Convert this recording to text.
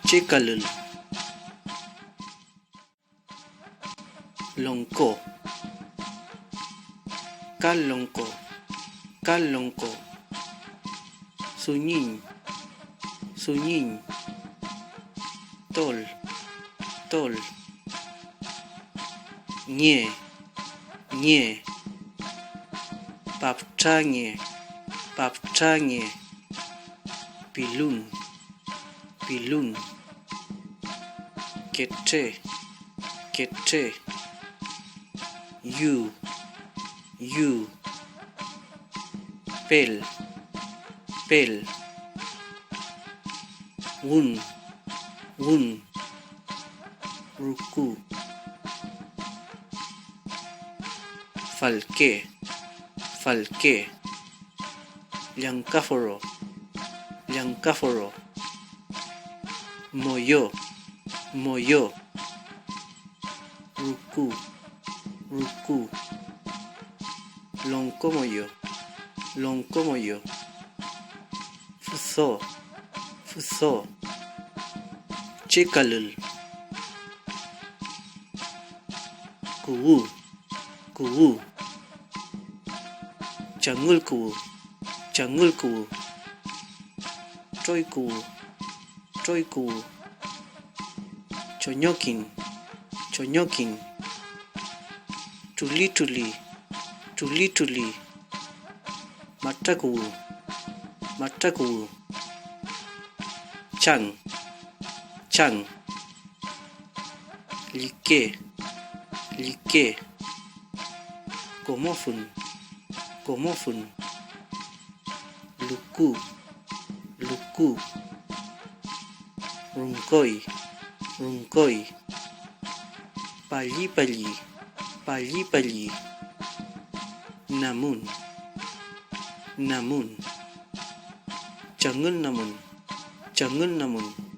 Che Kalül. Longko. Kalongko. Kalongko. Sunyin. Sunyin. Tol. Tol. Nie. Nie. Papczanie. Papczanie. Pilun. Pilun. Kece. Kece. You. You. Pel. Pel. Wun. Wun. Ruku. Falke. Falke. Llancáforo. Llancáforo. Moyo. Moyo. Ruku. Ruku. Loncomoyo. Loncomoyo. Fuso. Fuso. Che Kalül. Kuwu. Kuwu. Changul kuwu. Changul kuwu. Troy kuwu. Troy kuwu. Chonyokin. Chonyokin. Tuli tuli. Tuli tuli. Mata kuwu. Mata kuwu. Chang. Chang. Like. Like. Gomofun. Gomofun. Luku. Luku. Rungkoi. Rungkoi. Pali pali. Pali pali. Namun. Namun. Jangan namun. Jangan namun.